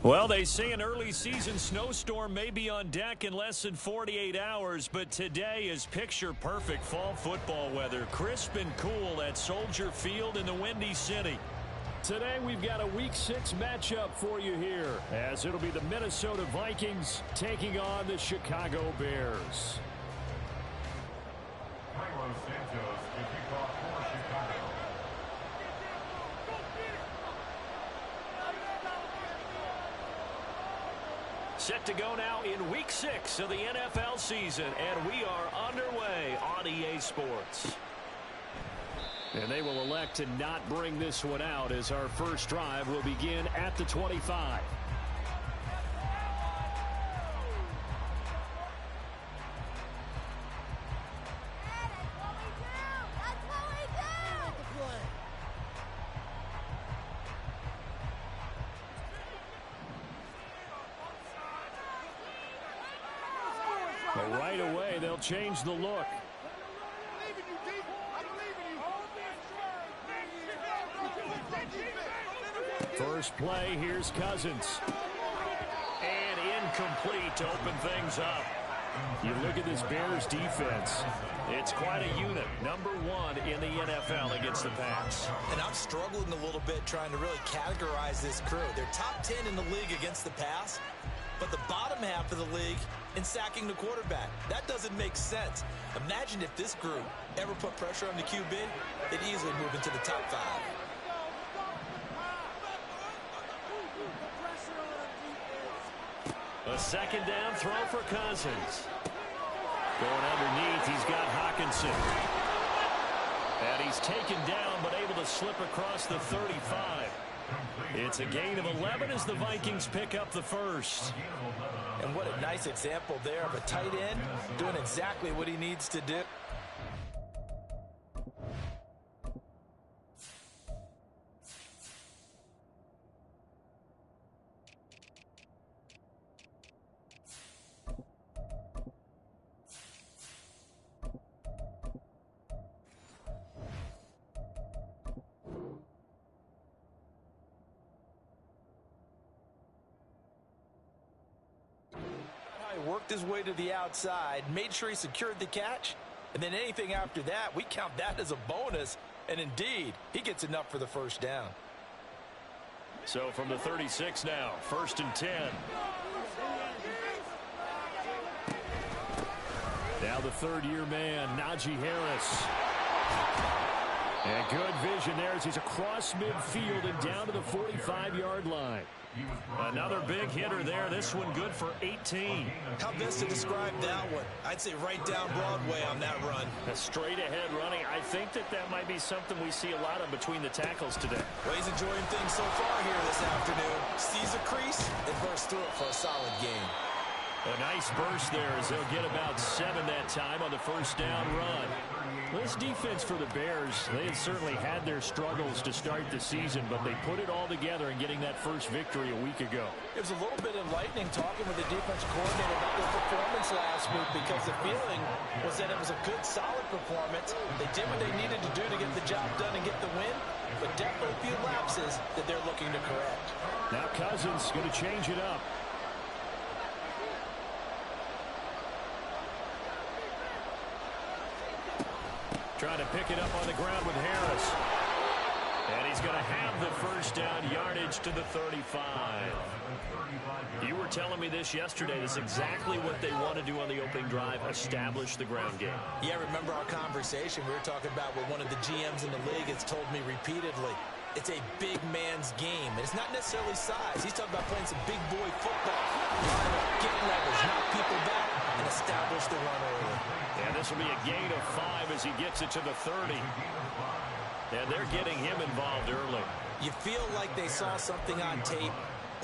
Well, they say an early season snowstorm may be on deck in less than 48 hours, but today is picture-perfect fall football weather. Crisp and cool at Soldier Field in the Windy City. Today we've got a Week 6 matchup for you here, as it'll be the Minnesota Vikings taking on the Chicago Bears. Set to go now in Week 6 of the NFL season, and we are underway on EA Sports. And they will elect to not bring this one out as our first drive will begin at the 25. But right away, they'll change the look. First play, here's Cousins. And incomplete to open things up. You look at this Bears defense. It's quite a unit. Number 1 in the NFL against the pass. And I'm struggling a little bit trying to really categorize this crew. They're top 10 in the league against the pass, but the bottom half of the league in sacking the quarterback. That doesn't make sense. Imagine if this group ever put pressure on the QB, they'd easily move into the top 5. A second down throw for Cousins. Going underneath, he's got Hawkinson. And he's taken down, but able to slip across the 35. It's a gain of 11 as the Vikings pick up the first. And what a nice example there of a tight end doing exactly what he needs to do. Worked his way to the outside, made sure he secured the catch, and then anything after that, we count that as a bonus. And indeed, he gets enough for the first down. So from the 36 now, 1st and 10. Now the third-year man, Najee Harris. And good vision there as he's across midfield and down to the 45-yard line. Another big hitter there. This one good for 18. How best to describe that one? I'd say right down Broadway on that run. A straight-ahead running. I think that might be something we see a lot of between the tackles today. Well, he's enjoying things so far here this afternoon. Sees a crease and bursts through it for a solid gain. A nice burst there as they'll get about 7 that time on the first down run. This defense for the Bears, they had certainly had their struggles to start the season, but they put it all together in getting that first victory a week ago. It was a little bit enlightening talking with the defense coordinator about their performance last week, because the feeling was that it was a good, solid performance. They did what they needed to do to get the job done and get the win, but definitely a few lapses that they're looking to correct. Now Cousins going to change it up. Trying to pick it up on the ground with Harris. And he's going to have the first down, yardage to the 35. You were telling me this yesterday. This is exactly what they want to do on the opening drive, establish the ground game. Yeah, remember our conversation. We were talking about what one of the GMs in the league has told me repeatedly. It's a big man's game. And it's not necessarily size. He's talking about playing some big boy football. Get leverage, knock people back, and establish the run early. And this will be a gain of 5 as he gets it to the 30. And they're getting him involved early. You feel like they saw something on tape,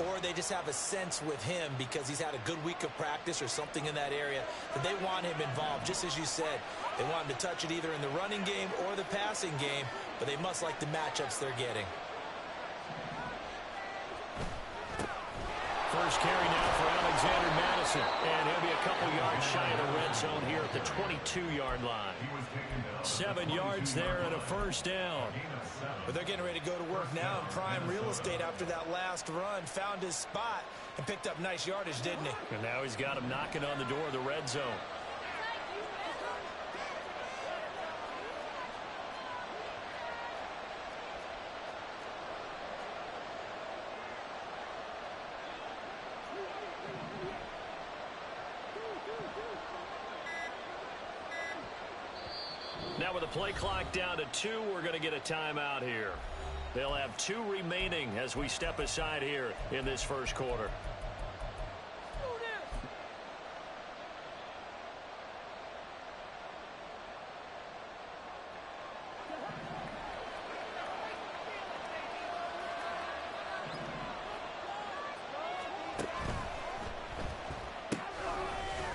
or they just have a sense with him because he's had a good week of practice or something in that area that they want him involved. Just as you said, they want him to touch it either in the running game or the passing game, but they must like the matchups they're getting. First carry now for Alexander Madison, and he'll be a couple yards shy of the red zone here at the 22-yard line. 7 yards there and a first down. But they're getting ready to go to work now in prime real estate after that last run. Found his spot and picked up nice yardage, didn't he? And now he's got him knocking on the door of the red zone. Now with the play clock down to 2, we're going to get a timeout here. They'll have 2 remaining as we step aside here in this first quarter.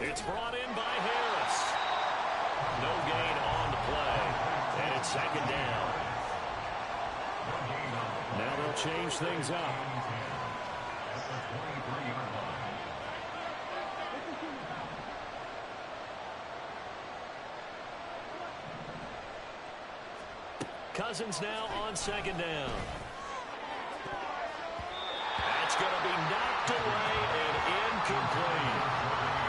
It's brought in by Harris. No gain on the play. And it's second down. Now they'll change things up. Cousins now on second down. That's going to be knocked away and incomplete.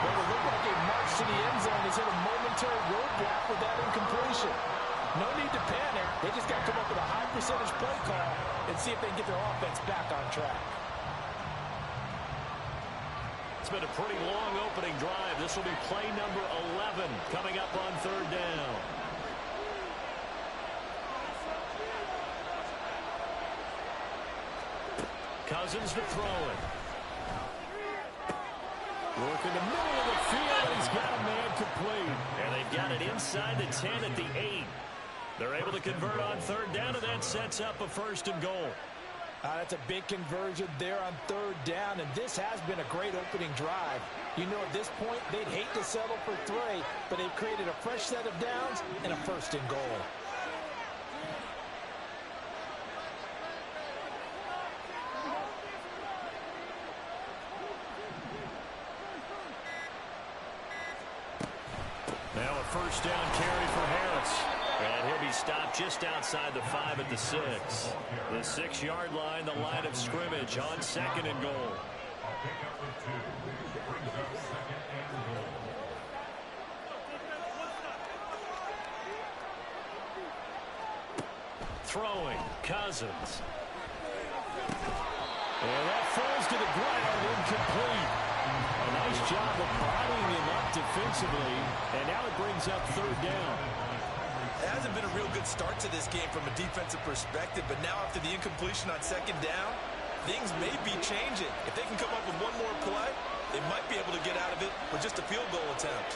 Well, it looked like a march to the end zone. He's hit a momentary roadblock with that incompletion. No need to panic. They just got to come up with a high percentage play call and see if they can get their offense back on track. It's been a pretty long opening drive. This will be play number 11 coming up on third down. Cousins to throw it. Work in the middle of the field, and he's got a man complete. And they've got it inside the 10 at the 8. They're able to convert on third down, and that sets up a first and goal. That's a big conversion there on third down, and this has been a great opening drive. You know, at this point, they'd hate to settle for 3, but they've created a fresh set of downs and a first and goal. Now a first down carry for Harris. And he'll be stopped just outside the 5 at the 6. The 6-yard line, the line of scrimmage on second and goal. Throwing, Cousins. And that falls to the ground, incomplete. A nice job of bodying him up defensively, and now it brings up third down. It hasn't been a real good start to this game from a defensive perspective, but now after the incompletion on second down, things may be changing. If they can come up with one more play, they might be able to get out of it with just a field goal attempt.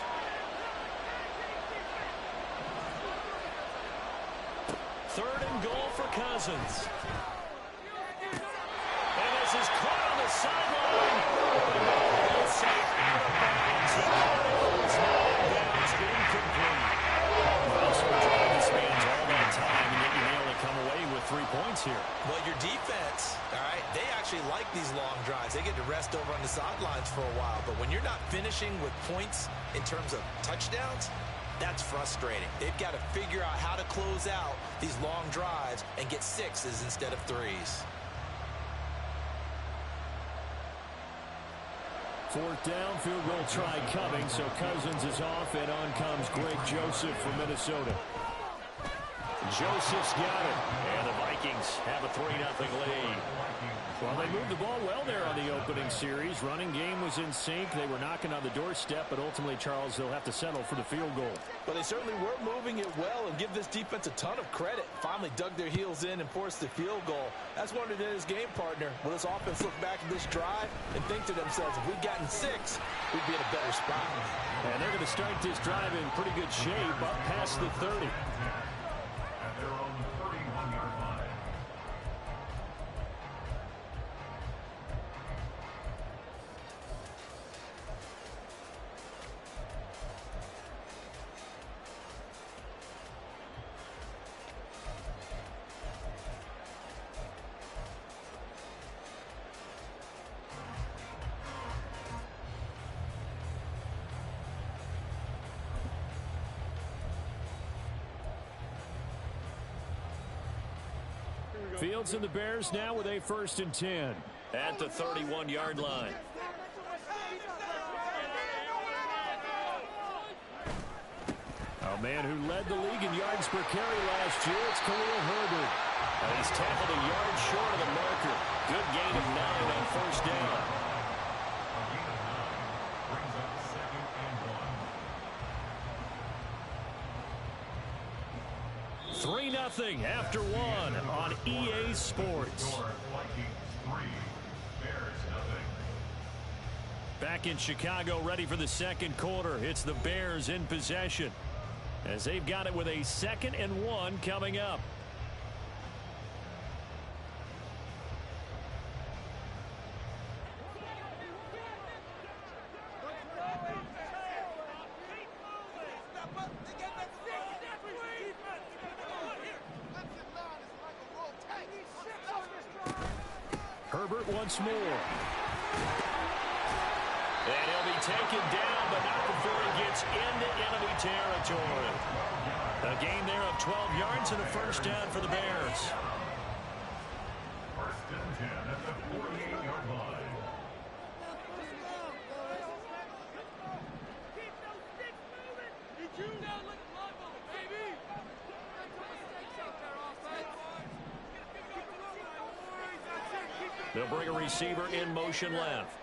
Third and goal for Cousins. And this is caught on the sideline. It's safe out of bounds. The ball is not in bounds, incomplete. Well, so we're trying to spans all that time, and yet you're able to come away with 3 points here. Well, your defense, all right, they actually like these long drives. They get to rest over on the sidelines for a while. But when you're not finishing with points in terms of touchdowns, that's frustrating. They've got to figure out how to close out these long drives and get 6s instead of 3s. Fourth down, field goal try coming, so Cousins is off, and on comes Greg Joseph from Minnesota. Joseph's got it, and the Vikings have a 3-0 lead. Well, they moved the ball well there on the opening series. Running game was in sync. They were knocking on the doorstep, but ultimately, Charles, they'll have to settle for the field goal. Well, they certainly were moving it well, and give this defense a ton of credit. Finally dug their heels in and forced the field goal. That's one of his game partner. Will this offense look back at this drive and think to themselves, if we'd gotten 6, we'd be in a better spot. And they're going to start this drive in pretty good shape up past the 30. Fields and the Bears now with a 1st and 10. At the 31-yard line. A man who led the league in yards per carry last year, it's Khalil Herbert. And he's tackled a yard short of the marker. Good gain of 9 on 1st down. 3-0 after 1 on EA Sports. Back in Chicago, ready for the 2nd quarter. It's the Bears in possession as they've got it with a 2nd and 1 coming up. Herbert once more. And he'll be taken down, but not before he gets into enemy territory. A gain there of 12 yards and a 1st down for the Bears. 1st and 10 at the 48-yard line. Keep those sticks moving. Did you down like a lawnmower, baby? They'll bring a receiver in motion left.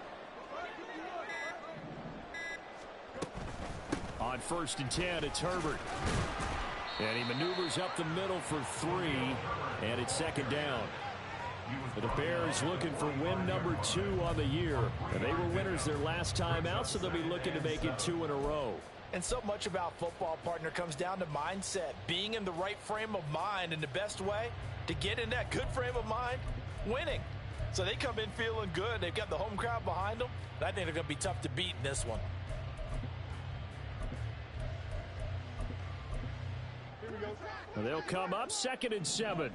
On 1st and 10, it's Herbert. And he maneuvers up the middle for 3, and it's 2nd down. The Bears looking for win number 2 on the year. And they were winners their last time out, so they'll be looking to make it 2 in a row. And so much about football, partner, comes down to mindset. Being in the right frame of mind, and the best way to get in that good frame of mind, winning. So they come in feeling good. They've got the home crowd behind them. I think they're going to be tough to beat in this one. And they'll come up 2nd and 7.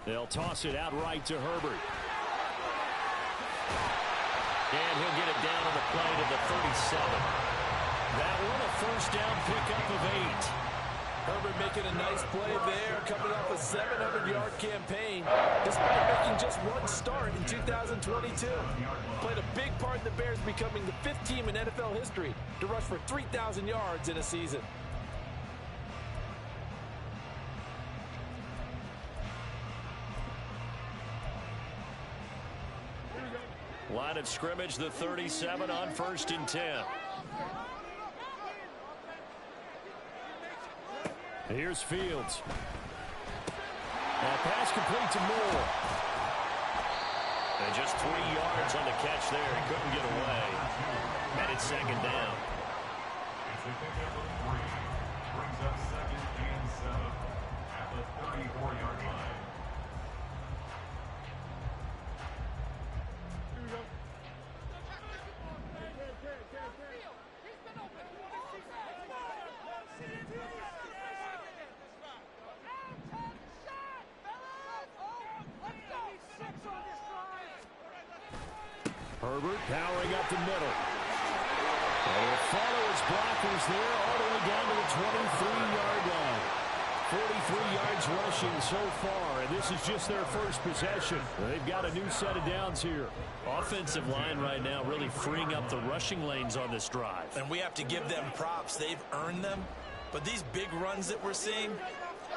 They'll toss it out right to Herbert. And he'll get it down on the play to the 37. That one a 1st down pickup of 8. Herbert making a nice play there, coming off a 700-yard campaign, despite making just 1 start in 2022. Played a big part in the Bears becoming the 5th team in NFL history to rush for 3,000 yards in a season. Line of scrimmage, the 37 on 1st and 10. Here's Fields. That pass complete to Moore. And just 3 yards on the catch there. He couldn't get away. And it's 2nd down. It's a pickup of 3. Brings up 2nd and 7 at the 34-yard line. Herbert powering up the middle. And he'll follow his blockers there all the way down to the 23-yard line. 43 yards rushing so far, and this is just their first possession. They've got a new set of downs here. Offensive line right now really freeing up the rushing lanes on this drive. And we have to give them props. They've earned them. But these big runs that we're seeing,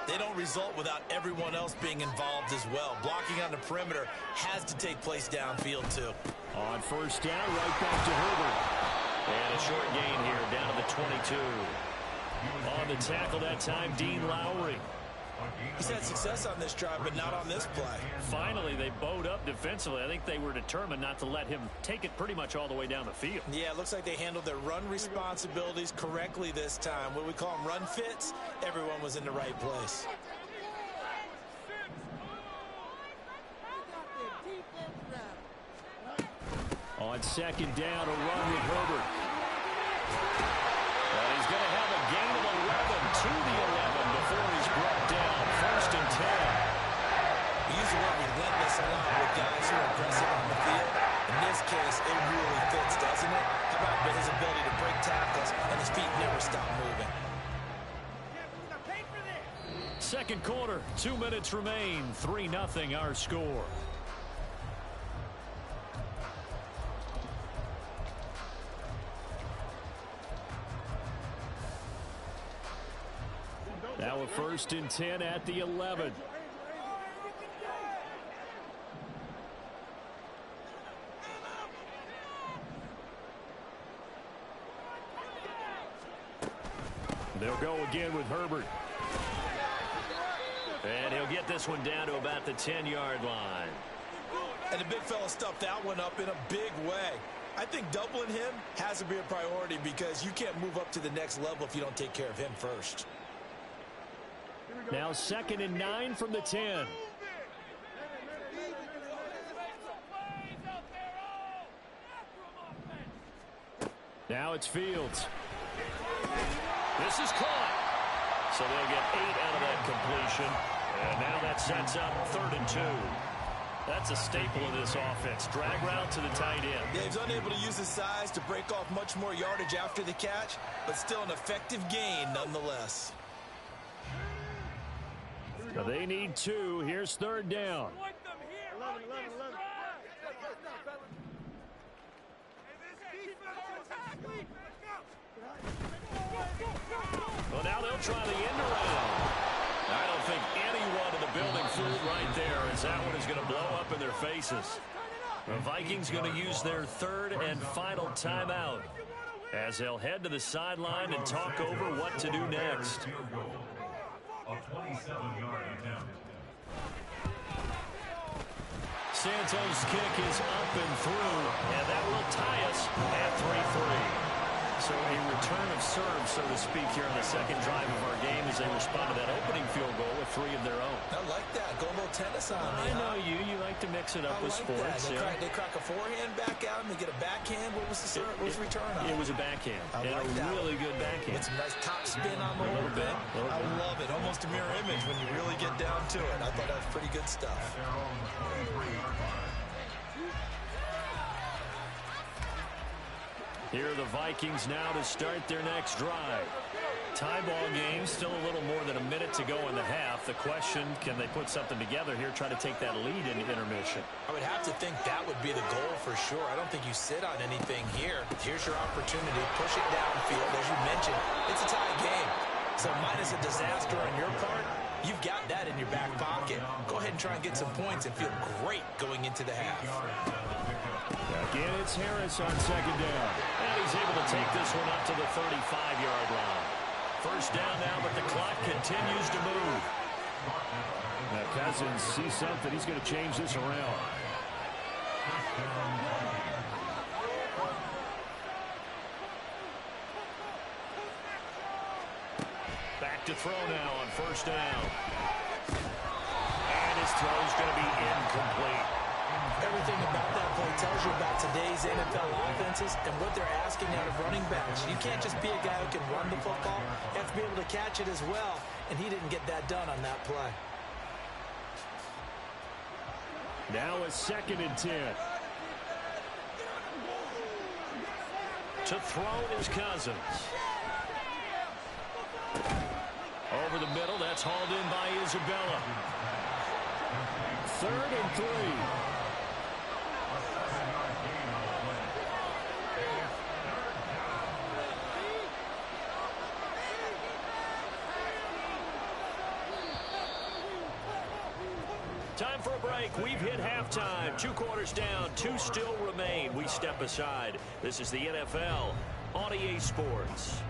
they don't result without everyone else being involved as well. Blocking on the perimeter has to take place downfield, too. On 1st down, right back to Herbert. And a short gain here, down to the 22. On the tackle that time, Dean Lowry. He's had success on this drive, but not on this play. Finally, they bowed up defensively. I think they were determined not to let him take it pretty much all the way down the field. Yeah, it looks like they handled their run responsibilities correctly this time. What we call them run fits, everyone was in the right place. On 2nd down, a run with Herbert. And he's going to have a gain of 11 to the 11 before he's brought down. 1st and 10. We use the word relentless a lot with guys who are aggressive on the field. Second quarter, 2 minutes remain. 3-0 our score. Now a 1st and 10 at the 11. They'll go again with Herbert. And he'll get this one down to about the 10-yard line. And the big fella stuffed that one up in a big way. I think doubling him has to be a priority because you can't move up to the next level if you don't take care of him first. Now 2nd and 9 from the 10. Now it's Fields. This is caught. So they'll get 8 out of that completion. And now that sets up 3rd and 2. That's a staple of this offense. Drag route to the tight end. Yeah, he's unable to use his size to break off much more yardage after the catch, but still an effective gain nonetheless. So they need 2. Here's 3rd down. Well, now they'll try the end around. I don't think anyone in the building fooled right there, as that one is going to blow up in their faces. The Vikings going to use their 3rd and final timeout as they'll head to the sideline and talk over what to do next. A 27-yard attempt. Santos' kick is up and through, and that will tie us at 3-3. So a return of serve, so to speak, here on the second drive of our game as they respond to that opening field goal with 3 of their own. I like that. Go a little tennis on me. I know you. You like to mix it up with sports. They crack a forehand back out and they get a backhand. What was the return on? It was a backhand. I and like a that really good backhand. With some nice top spin on the whole thing. I love it. Almost a mirror image when you really get down to it. I thought that was pretty good stuff. Here are the Vikings now to start their next drive. Tie ball game, still a little more than a minute to go in the half. The question, can they put something together here, try to take that lead into intermission? I would have to think that would be the goal for sure. I don't think you sit on anything here. Here's your opportunity. Push it downfield. As you mentioned, it's a tie game. So minus a disaster on your part, you've got that in your back pocket. Go ahead and try and get some points and feel great going into the half. Again, it's Harris on 2nd down. And he's able to take this one up to the 35-yard line. 1st down now, but the clock continues to move. Now Cousins sees something. He's going to change this around. Back to throw now on 1st down. And his throw is going to be incomplete. Everything about that play tells you about today's NFL offenses and what they're asking out of running backs. You can't just be a guy who can run the football. You have to be able to catch it as well, and he didn't get that done on that play. Now a 2nd and 10. To throw is Cousins. Over the middle, that's hauled in by Isabella. 3rd and 3. Time for a break. We've hit halftime. 2 quarters down. 2 still remain. We step aside. This is the NFL on EA Sports.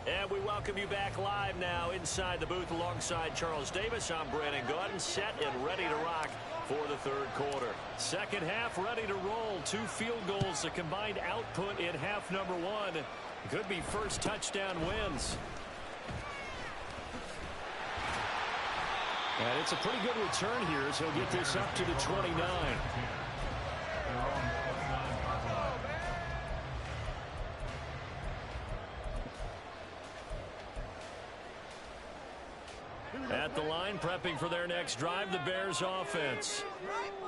And we welcome you back live now inside the booth alongside Charles Davis. I'm Brandon Gaudin, set and ready to rock for the 3rd quarter. Second half ready to roll. 2 field goals, the combined output in half number 1. Could be first touchdown wins. And it's a pretty good return here as he'll get this up to the 29. the line, prepping for their next drive, the Bears offense.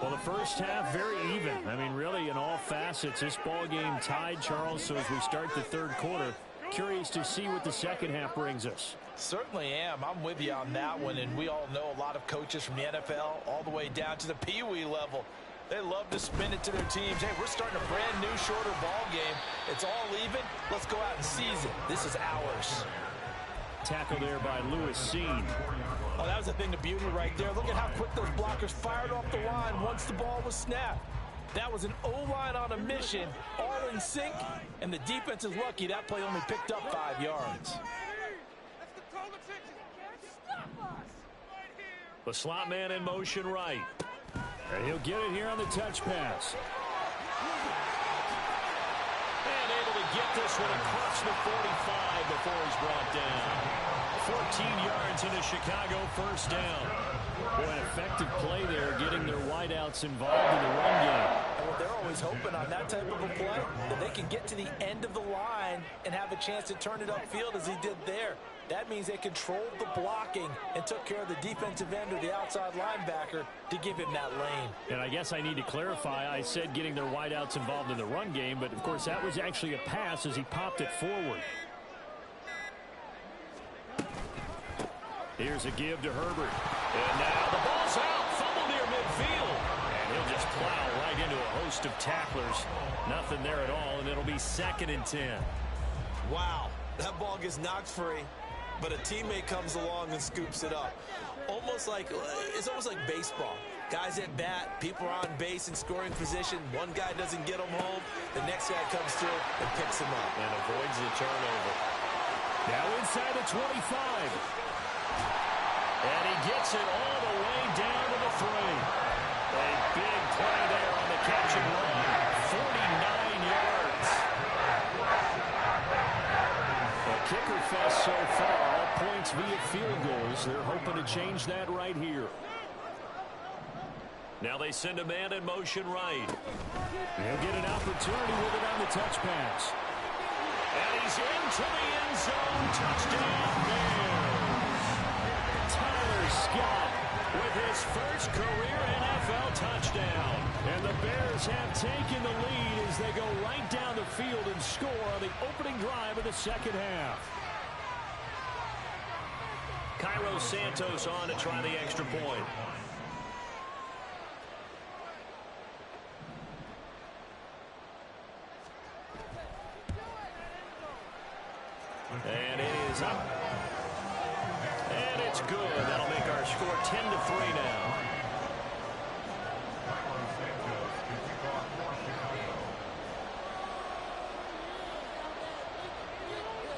Well, the first half, very even. I mean, really, in all facets, this ball game tied, Charles. So as we start the third quarter, curious to see what the second half brings us. Certainly am. I'm with you on that one, and we all know a lot of coaches from the NFL all the way down to the Pee Wee level. They love to spin it to their teams. Hey, we're starting a brand new, shorter ball game. It's all even. Let's go out and seize it. This is ours. Tackle there by Lewis Seen. Oh, that was the thing of beauty right there. Look at how quick those blockers fired off the line once the ball was snapped. That was an O-line on a mission, all in sync, and the defense is lucky that play only picked up 5 yards. The slot man in motion right. And he'll get it here on the touch pass. And able to get this one across the 45 before he's brought down. 14 yards in a Chicago first down. Boy, an effective play there, getting their wideouts involved in the run game. Well, they're always hoping on that type of a play that they can get to the end of the line and have a chance to turn it upfield as he did there. That means they controlled the blocking and took care of the defensive end or the outside linebacker to give him that lane. And I guess I need to clarify, I said getting their wideouts involved in the run game, but of course that was actually a pass as he popped it forward. Here's a give to Herbert. And now the ball's out. Fumble near midfield. And he'll just plow right into a host of tacklers. Nothing there at all, and it'll be 2nd and 10. Wow, that ball gets knocked free, but a teammate comes along and scoops it up. It's almost like baseball. Guys at bat, people are on base in scoring position. One guy doesn't get them home. The next guy comes through and picks him up. And avoids the turnover. Now inside the 25. And he gets it all the way down to the 3. A big play there on the catch and run. 49 yards. A kicker fest so far. All points via field goals. They're hoping to change that right here. Now they send a man in motion right. They'll get an opportunity with it on the touch pass. And he's into the end zone. Touchdown, Bears. Tyler Scott with his first career NFL touchdown. And the Bears have taken the lead as they go right down the field and score on the opening drive of the second half. Cairo Santos on to try the extra point. And it is up. And it's good. That'll make our score 10-3 now.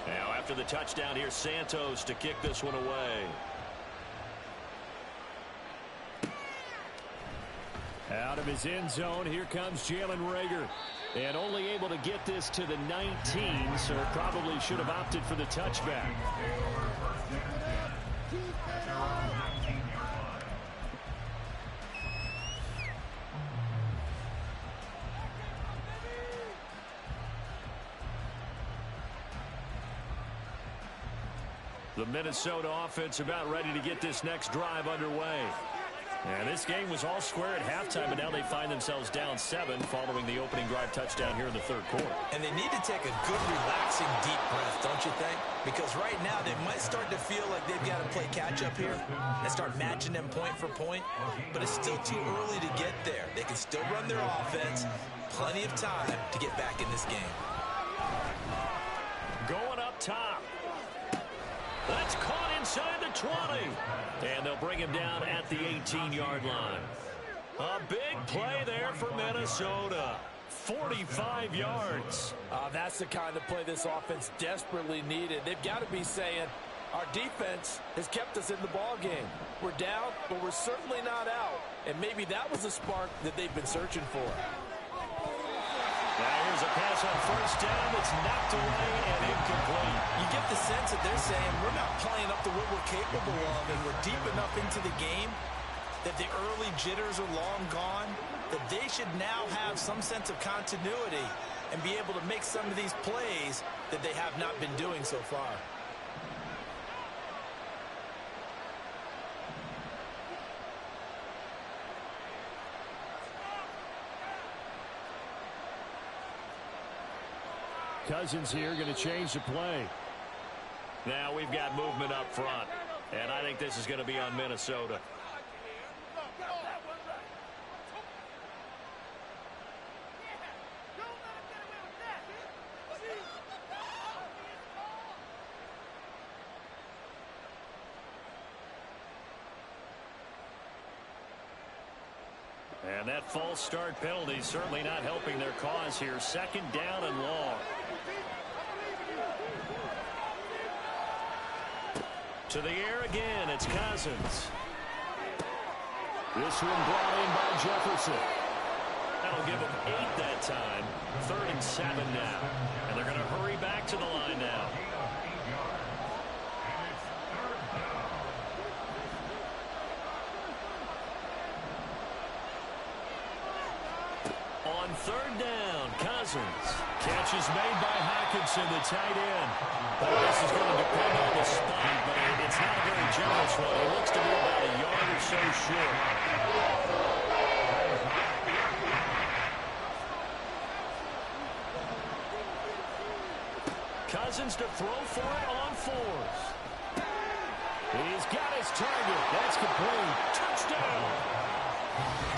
Now after the touchdown, here's Santos to kick this one away. Out of his end zone, here comes Jalen Reagor. And only able to get this to the 19, so probably should have opted for the touchback. The Minnesota offense about ready to get this next drive underway. And this game was all square at halftime, but now they find themselves down 7 following the opening drive touchdown here in the third quarter. And they need to take a good, relaxing, deep breath, don't you think? Because right now they might start to feel like they've got to play catch-up here and start matching them point for point. But it's still too early to get there. They can still run their offense. Plenty of time to get back in this game. Going up top. That's caught inside the 20. And they'll bring him down at the 18-yard line. A big play there for Minnesota. 45 yards. That's the kind of play this offense desperately needed. They've got to be saying, our defense has kept us in the ball game. We're down, but we're certainly not out. And maybe that was the spark that they've been searching for. Now here's a pass on first down that's knocked away and incomplete. You get the sense that they're saying we're not playing up to what we're capable of, and we're deep enough into the game that the early jitters are long gone, that they should now have some sense of continuity and be able to make some of these plays that they have not been doing so far. Cousins here going to change the play. Now we've got movement up front, and I think this is going to be on Minnesota. And that false start penalty certainly not helping their cause here. Second down and long. To the air again, it's Cousins. This one brought in by Jefferson. That'll give them 8 that time. 3rd and 7 now. And they're going to hurry back to the line now. On 3rd down, Cousins. Catch is made by Hockenson, the tight end. Well, this is going to depend on the spot, but it's not a very generous one. It looks to be about a yard or so short. Cousins to throw for it on 4th. He's got his target. That's complete. Touchdown.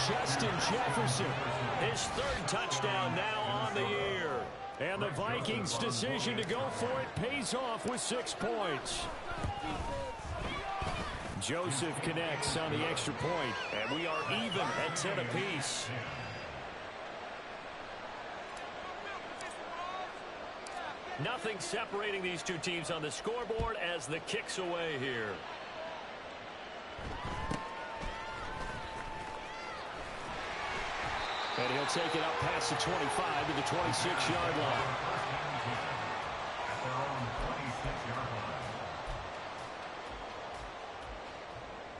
Justin Jefferson, his 3rd touchdown now on the year. And the Vikings' decision to go for it pays off with 6 points. Joseph connects on the extra point, and we are even at 10 apiece. Nothing separating these two teams on the scoreboard as the kick's away here. And he'll take it up past the 25 to the 26-yard line.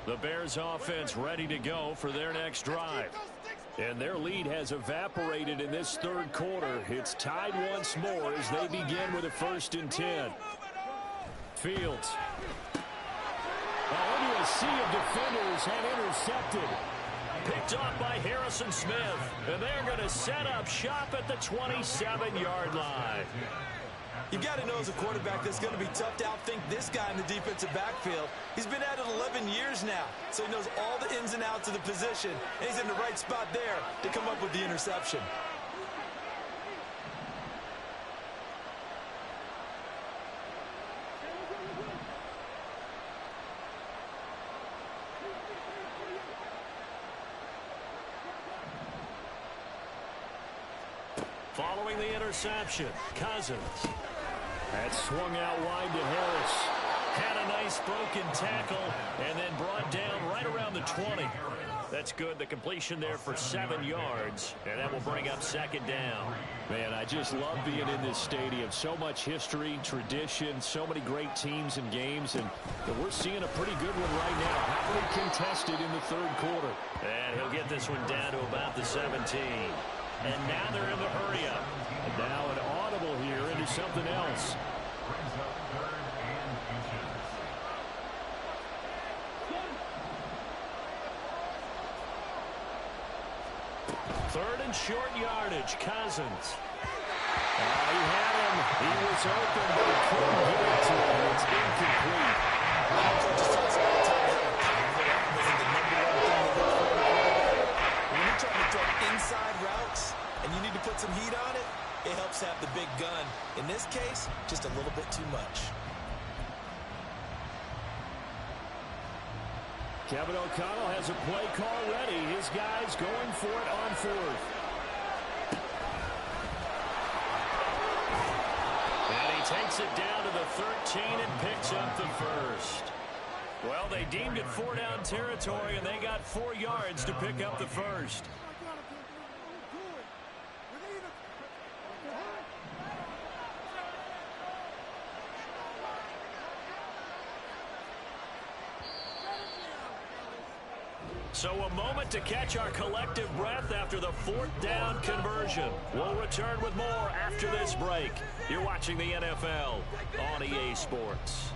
The Bears offense ready to go for their next drive. And their lead has evaporated in this 3rd quarter. It's tied once more as they begin with a 1st and 10. Fields. Into a sea of defenders and intercepted. Picked off by Harrison Smith. And they're going to set up shop at the 27-yard line. You've got to know as a quarterback that's going to be tough to outthink this guy in the defensive backfield. He's been at it 11 years now, so he knows all the ins and outs of the position, and he's in the right spot there to come up with the interception. Following the interception, Cousins. That swung out wide to Harris. Had a nice broken tackle and then brought down right around the 20. That's good. The completion there for 7 yards, and that will bring up 2nd down. Man, I just love being in this stadium. So much history, tradition, so many great teams and games, and we're seeing a pretty good one right now. Heavily contested in the 3rd quarter. And he'll get this one down to about the 17. And now they're in the hurry-up. And now an audible here into something else. Brings up 3rd and inches. 3rd and short yardage, Cousins. He had him. He was open, but he couldn't get it to him. It's incomplete. When you're trying to throw inside routes and you need to put some heat on it, it helps have the big gun. In this case, just a little bit too much. Kevin O'Connell has a play call ready. His guys going for it on 4th. And he takes it down to the 13 and picks up the 1st. Well, they deemed it 4-down territory, and they got 4 yards to pick up the 1st. So a moment to catch our collective breath after the 4th down conversion. We'll return with more after this break. You're watching the NFL on EA Sports.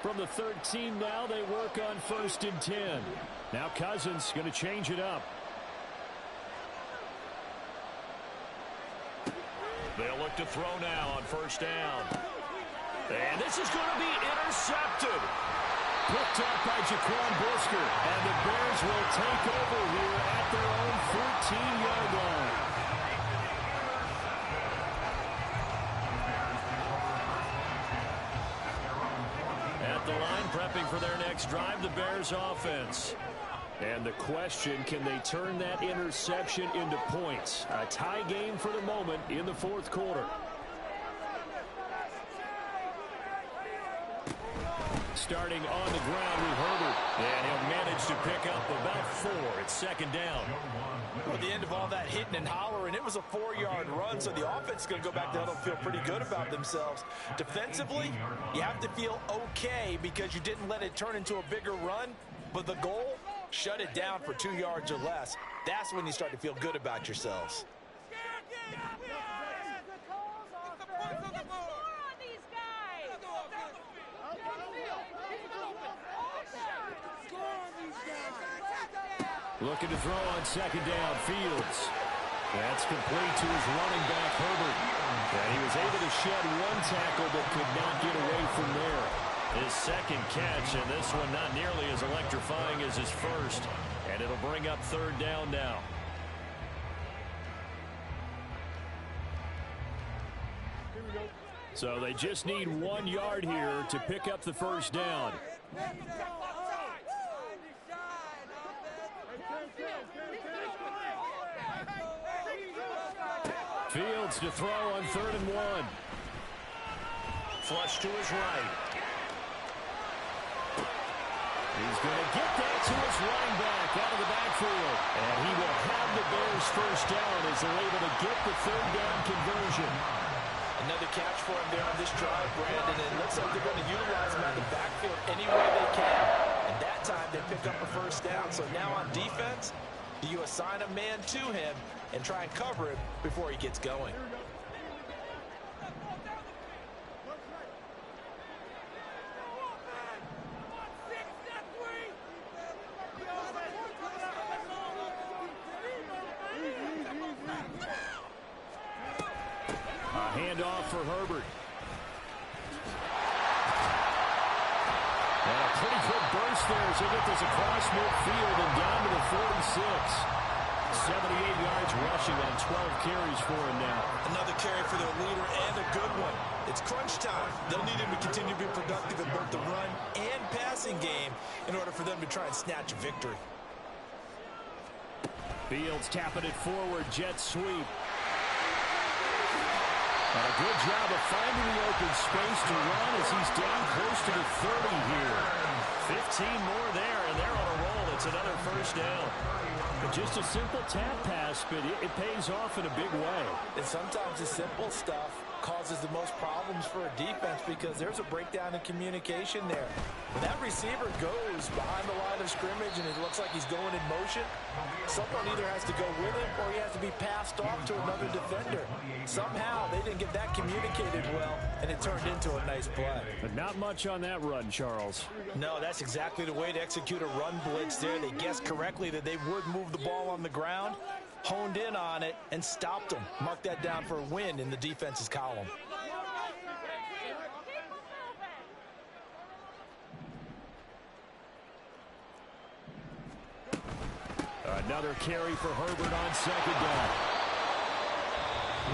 from the 13 now. They work on 1st and 10. Now Cousins going to change it up. They'll look to throw now on 1st down. And this is going to be intercepted. Picked up by Jaquan Brisker. And the Bears will take over here at their own 14-yard line. At the line, prepping for their next drive, the Bears offense. And the question, can they turn that interception into points? A tie game for the moment in the 4th quarter. Starting on the ground with Herbert. And he'll manage to pick up about 4. It's 2nd down. Well, at the end of all that hitting and hollering, it was a 4-yard run, so the offense is going to go back there and feel pretty good about themselves. Defensively, you have to feel okay because you didn't let it turn into a bigger run, but the goal, shut it down for 2 yards or less. That's when you start to feel good about yourselves. Looking to throw on 2nd down. Fields. That's complete to his running back, Herbert. And he was able to shed 1 tackle but could not get away from there. His 2nd catch, and this one not nearly as electrifying as his first. And it'll bring up 3rd down now. So they just need 1 yard here to pick up the 1st down. Fields to throw on 3rd and 1. Flush to his right. He's going to get that to his running back out of the backfield. And he will have the Bears 1st down as they're able to get the 3rd down conversion. Another catch for him there on this drive, Brandon. And it looks like they're going to utilize him out of the backfield any way they can. And that time they pick up a 1st down. So now on defense, do you assign a man to him and try and cover him before he gets going? A handoff for Herbert. And a pretty good burst there as they get this across midfield and down to the 46. 78 yards rushing on 12 carries for him now. Another carry for their leader and a good one. It's crunch time. They'll need him to continue to be productive in both the run and passing game in order for them to try and snatch a victory. Fields tapping it forward, jet sweep. And a good job of finding the open space to run as he's down close to the 30 here. 15 more there, and they're on a roll. It's another 1st down. But just a simple tap pass, but it pays off in a big way. And sometimes the simple stuff causes the most problems for a defense because there's a breakdown in communication there. When that receiver goes behind the line of scrimmage and it looks like he's going in motion, someone either has to go with him or he has to be passed off to another defender. Somehow they didn't get that communicated well, and it turned into a nice play. But not much on that run, Charles. No, that's exactly the way to execute a run blitz there. They guessed correctly that they would move the ball on the ground, honed in on it, and stopped them. Mark that down for a win in the defense's column. Another carry for Herbert on 2nd down.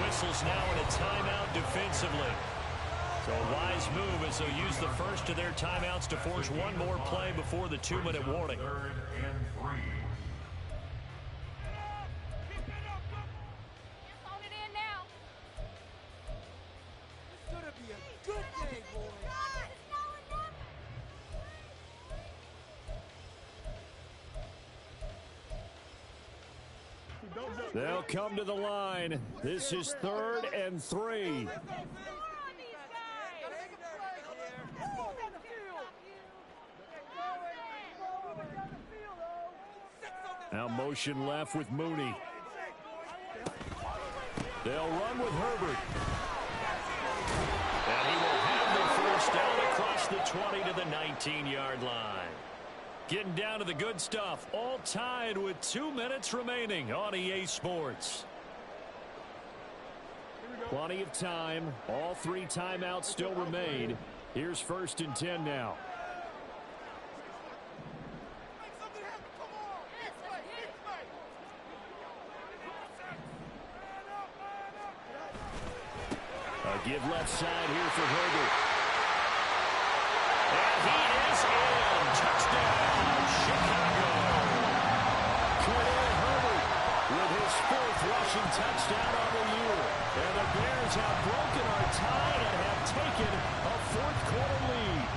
Whistles now in a timeout defensively. So a wise move as they'll use the first of their timeouts to force one more play before the 2-minute warning. 3rd and 3. They'll come to the line. This is 3rd and 3. Now motion left with Mooney. They'll run with Herbert. And he will have the 1st down across across the 20 to the 19-yard line. Getting down to the good stuff. All tied with 2 minutes remaining on EA Sports. Plenty of time. All 3 timeouts still remain. Here's 1st and 10 now. A give left side here for Herbert. And he is in. Touchdown, Chicago. Khalil Herbert with his 4th rushing touchdown on the year. And the Bears have broken our tie and have taken a 4th quarter lead.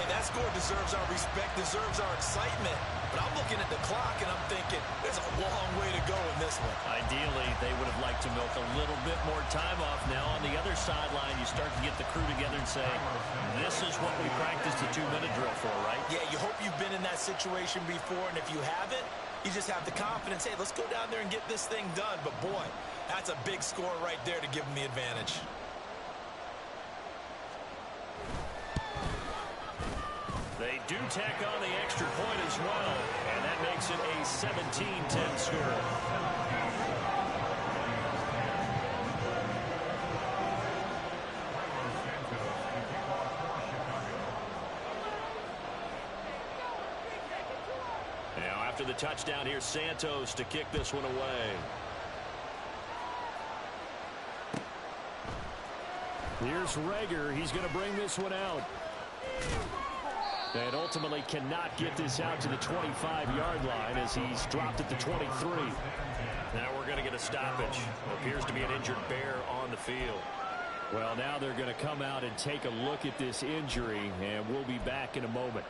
Hey, that score deserves our respect, deserves our excitement. But I'm looking at the clock and I'm thinking there's a long way to go in this one. Ideally, they would have liked to milk a little bit more time off. Now, on the other sideline, you start to get the crew together and say, this is what we practiced a 2-minute drill for, right? Yeah, you hope you've been in that situation before, and if you haven't, you just have the confidence, hey, let's go down there and get this thing done. But, boy, that's a big score right there to give them the advantage. They do tack on the extra point as well, and that makes it a 17-10 score. Now after the touchdown, here's Santos to kick this one away. Here's Rager. He's going to bring this one out. And ultimately cannot get this out to the 25-yard line as he's dropped at the 23. Now we're going to get a stoppage. Appears to be an injured Bear on the field. Well, now they're going to come out and take a look at this injury, and we'll be back in a moment.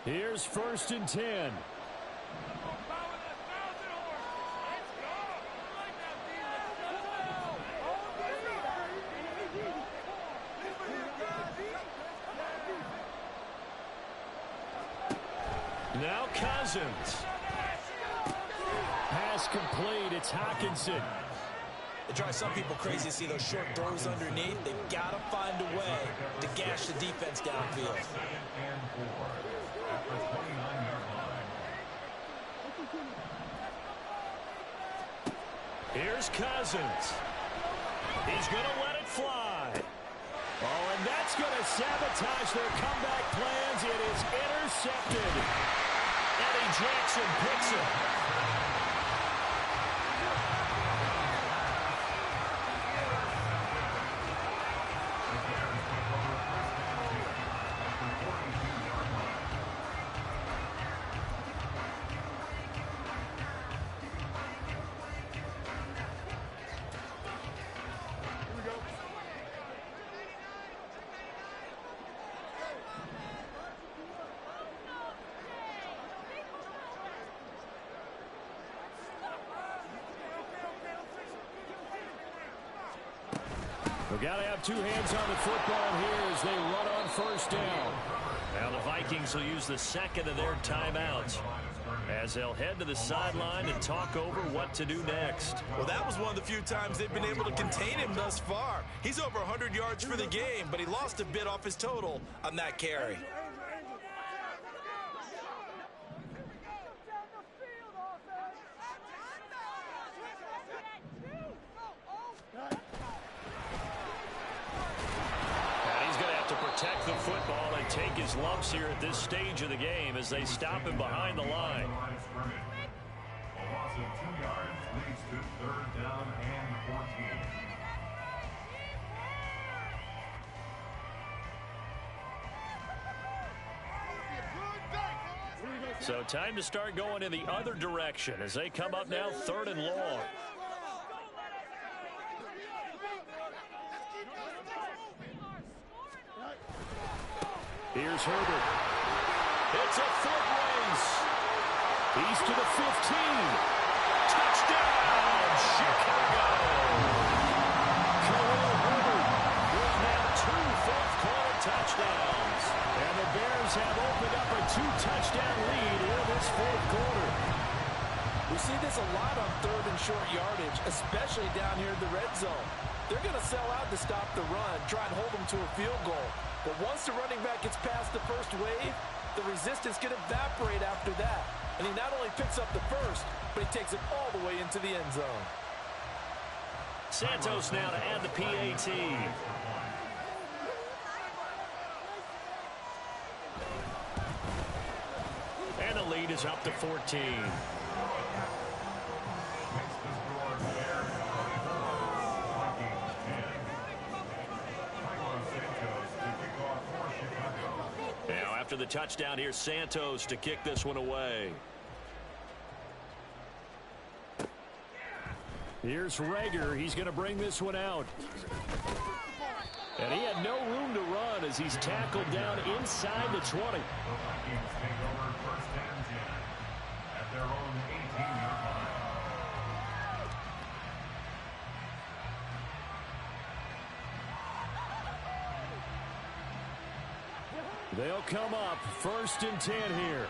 Here's 1st and 10. Now Cousins. Pass complete. It's Hockenson. It drives some people crazy to see those short throws underneath. They've got to find a way to gash the defense downfield. Here's Cousins. He's going to let it fly. Oh, and that's going to sabotage their comeback plans. It is intercepted. Eddie Jackson picks it. We've got to have 2 hands on the football here as they run on 1st down. Now the Vikings will use the 2nd of their timeouts as they'll head to the sideline and talk over what to do next. Well, that was one of the few times they've been able to contain him thus far. He's over 100 yards for the game, but he lost a bit off his total on that carry. Protect the football and take his lumps here at this stage of the game as they stop him behind the line. A loss of 2 yards leads to 3rd down and 14. So time to start going in the other direction as they come up now 3rd and long. Here's Herbert. It's a foot race. He's to the 15. Touchdown, Chicago. Khalil Herbert will have 2 fourth-quarter touchdowns. And the Bears have opened up a 2-touchdown lead in this 4th quarter. We see this a lot on third and short yardage, especially down here in the red zone. They're going to sell out to stop the run, try and hold them to a field goal. But once the running back gets past the first wave, the resistance can evaporate after that. And he not only picks up the first, but he takes it all the way into the end zone. Santos now to add the PAT. And the lead is up to 14. Now after the touchdown, here's Santos to kick this one away. Here's Rager. He's going to bring this one out. And he had no room to run as he's tackled down inside the 20. They'll come up 1st and 10 here.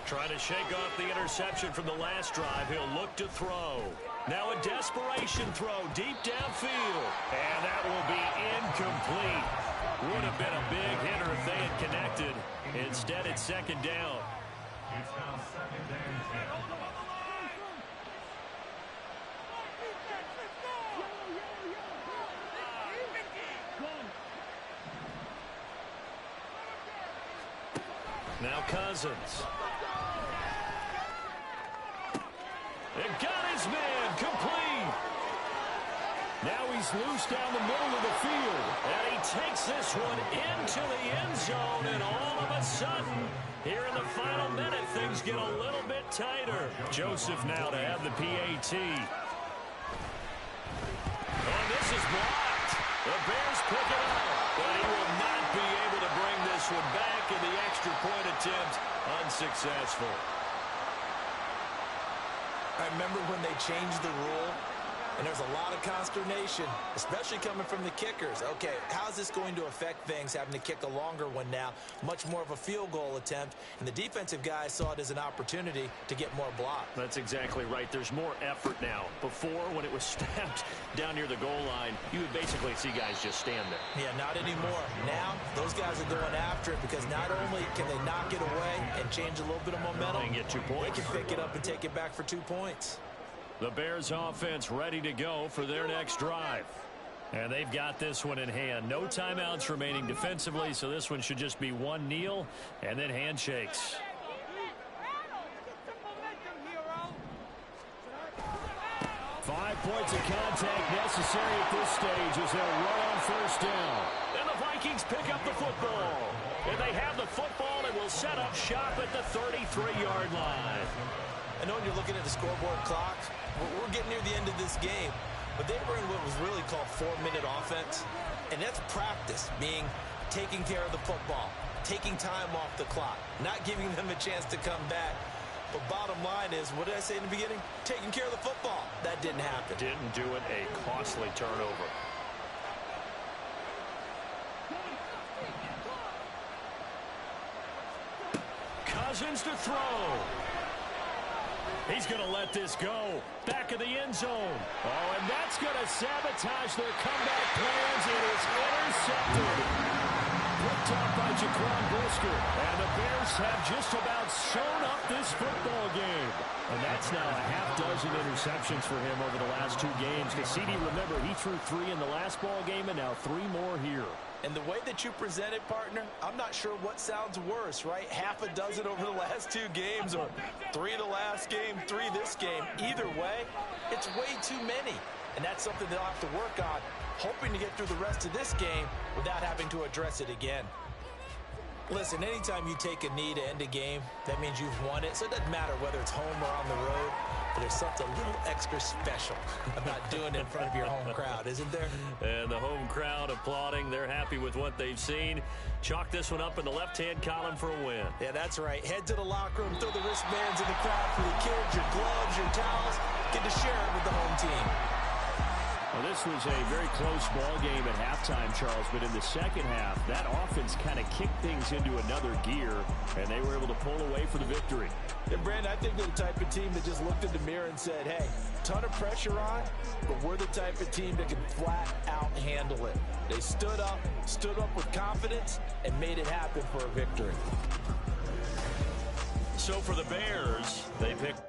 Trying to shake off the interception from the last drive. He'll look to throw. Now a desperation throw deep downfield. And that will be incomplete. Would have been a big hitter if they had connected. Instead, it's 2nd down. It's now 2nd and 10. Now Cousins. It got his man complete. Now he's loose down the middle of the field. And he takes this one into the end zone. And all of a sudden, here in the final minute, things get a little bit tighter. Joseph now to have the PAT. Oh, this is blocked. The Bears pick it up. But he will not be able to bring this one back, and the extra point attempt unsuccessful. I remember when they changed the rule, and there's a lot of consternation, especially coming from the kickers. Okay, how's this going to affect things, having to kick a longer one now, much more of a field goal attempt, and the defensive guys saw it as an opportunity to get more block. That's exactly right. There's more effort now. Before, when it was snapped down near the goal line, you would basically see guys just stand there. Yeah, not anymore. Now, those guys are going after it because not only can they knock it away and change a little bit of momentum, and get 2 points. They can pick it up and take it back for 2 points. The Bears offense ready to go for their next drive. And they've got this one in hand. No timeouts remaining defensively, so this one should just be one kneel and then handshakes. 5 points of contact necessary at this stage as they'll run on 1st down. And the Vikings pick up the football. And they have the football and will set up shop at the 33-yard line. I know when you're looking at the scoreboard clock, we're getting near the end of this game, but they were in what was really called 4-minute offense, and that's practice, meaning taking care of the football, taking time off the clock, not giving them a chance to come back. But bottom line is, what did I say in the beginning? Taking care of the football. That didn't happen. Didn't do it. A costly turnover. Cousins to throw. He's going to let this go. Back of the end zone. Oh, and that's going to sabotage their comeback plans. It is intercepted. Picked up by Jaquan Brisker. And the Bears have just about sewn up this football game. And that's now a half-dozen interceptions for him over the last 2 games. Because CD, remember, he threw 3 in the last ball game and now 3 more here. And the way that you present it, partner, I'm not sure what sounds worse, right? Half a dozen over the last 2 games or 3 the last game, 3 this game. Either way, it's way too many. And that's something they'll have to work on, hoping to get through the rest of this game without having to address it again. Listen, anytime you take a knee to end a game, that means you've won it. So it doesn't matter whether it's home or on the road. But there's something a little extra special about doing it in front of your home crowd, isn't there? And the home crowd applauding. They're happy with what they've seen. Chalk this one up in the left-hand column for a win. Yeah, that's right. Head to the locker room, throw the wristbands in the crowd for your kids, your gloves, your towels. Get to share it with the home team. Well, this was a very close ball game at halftime, Charles, but in the second half, that offense kind of kicked things into another gear, and they were able to pull away for the victory. And, Brandon, I think they're the type of team that just looked in the mirror and said, hey, ton of pressure on, but we're the type of team that can flat out handle it. They stood up with confidence, and made it happen for a victory. So for the Bears, they picked